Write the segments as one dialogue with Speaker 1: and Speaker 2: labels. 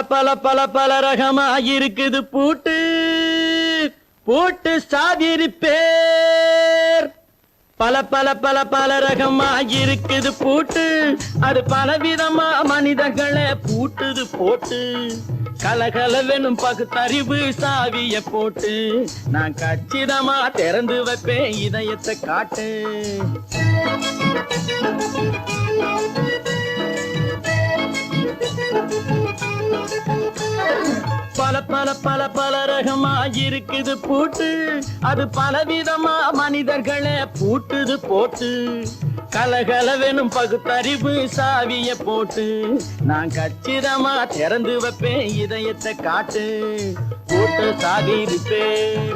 Speaker 1: பல பல பல ரகமா இருக்குது பூட்டு பூட்டு சாவிரி பேர் பல பல பல பல ரகமா இருக்குது பூட்டு அது பலவிதமா மனிதர்களை பூட்டுது போட்டு கலகலவெனும் பகுத்தறிவு சாவிய போட்டு நான் கச்சிதமா திறந்து வைப்பேன் இதயத்தை காட்டு பல பல பல பல ரகமா இருக்குது பூட்டு அது பலவிதமா மனிதர்களை பூட்டுது போட்டு கலகலவெனும் பகுத்தறிவு சாவிய போட்டு நான் கச்சிதமா திறந்து வைப்பேன் இதயத்தை காட்டு போட்டு சாவி இருப்பேன்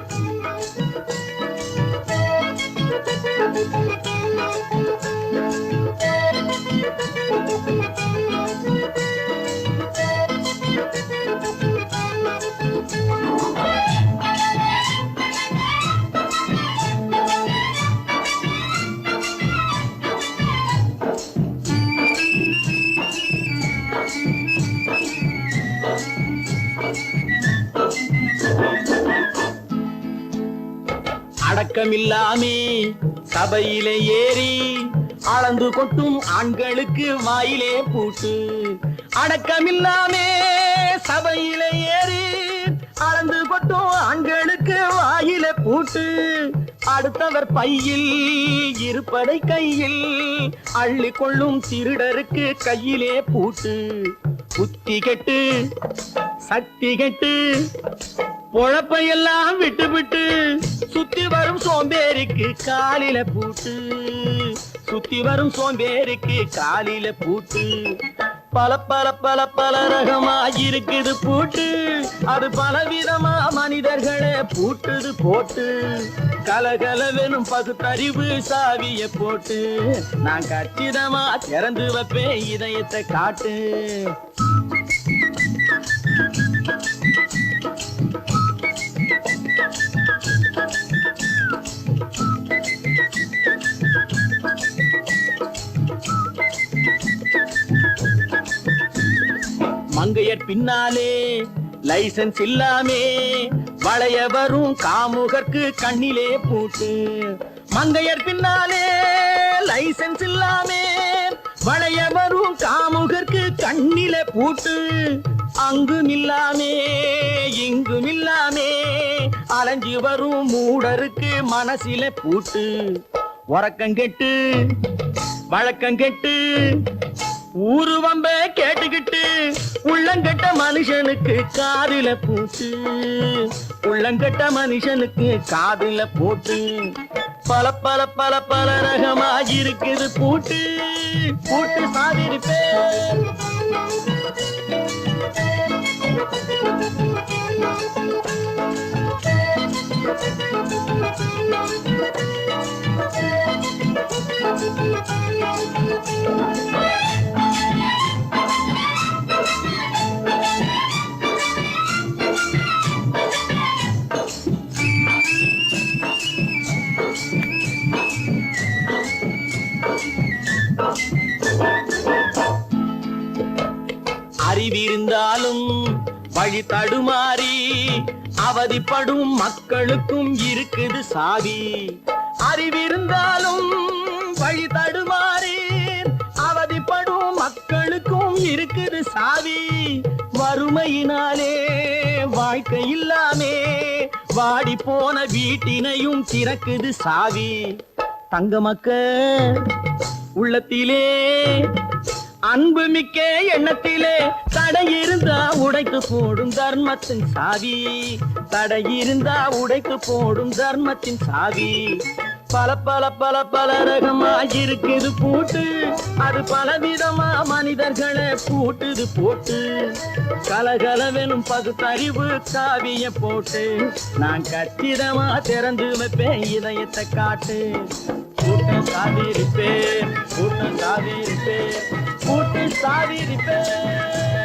Speaker 1: அடக்கமில்லாமே சபையிலே ஏறி அளந்து கொட்டும் ஆண்களுக்கு வாயிலே பூட்டு அடக்கமில்லாமே சபையிலே ஏறி அளந்து கொட்டும் ஆண்களுக்கு வாயிலே பூட்டு அடுத்தவர் பையில் இருப்பதை கையில் அள்ளி கொள்ளும் திருடருக்கு கையிலே பூட்டு புத்தி கெட்டு சக்தி கெட்டு பொழப்பையெல்லாம் விட்டு விட்டு சுத்தி வரும் சோம்பேறிக்கு காலில பூட்டு சுத்தி வரும் சோம்பேறிக்கு காலில பூட்டு பல பல பல பல ரகமா இருக்குது பூட்டு அது பலவிதமா மனிதர்களை பூட்டுது போட்டு கலகலவெனும் பகுத்தறிவு சாவிய போட்டு நான் கச்சிதமா திறந்து வைப்பேன் இதயத்தை காட்டு மங்கையர் பின்னாலே லைசன்ஸ் இல்லாமே வளைய வரும் காமுகர்க்கு கண்ணிலே பூட்டு மங்கையர் பின்னாலே லைசன்ஸ் இல்லாமே வளைய வரும் காமுகர்க்கு கண்ணிலே பூட்டு அங்கும் இல்லாமே இங்கும் இல்லாமே அலைஞ்சு வரும் மூடருக்கு மனசிலே பூட்டு உறக்கங்கெட்டு வழக்கங்கெட்டு ஊரு வம்ப கேட்டுக்கிட்டு உள்ளங்கட்ட மனுஷனுக்கு காதில பூட்டு உள்ளங்கட்ட மனுஷனுக்கு காதில போட்டு பல பல பல பல ரகமா இருக்குது பூட்டு பூட்டு சாதிருப்பேன் அறிவிருந்தாலும் வழி தடுமாறி அவதிப்படும் மக்களுக்கும் இருக்குது சாவி அறிவிருந்தாலும் வழி தடுமாறி அவதிப்படும் மக்களுக்கும் இருக்குது சாவி வறுமையினாலே வாழ்க்கை இல்லாமே வாடி போன வீட்டினையும் திறக்குது சாவி தங்க மக்க உள்ளத்திலே அன்பு மிக்க எண்ணத்திலே தடை இருந்தா உடைத்து போடும் தர்மத்தின் சாவி தடை இருந்தா உடைத்து போடும் தர்மத்தின் சாவி பல பல பல பல ரகமா இருக்குது பூட்டு அது பலவிதமா மனிதர்களை பூட்டுது போட்டு கலகலவெனும் பகுத்தறிவு சாவிய போட்டு நான் கச்சிதமா திறந்து வைப்பேன் இதயத்தை காட்டு கூட்டம் சாவி இருப்பேன் கூட்டம் சாவி இருப்பேன் கூட்டு சாவி இருப்பேன்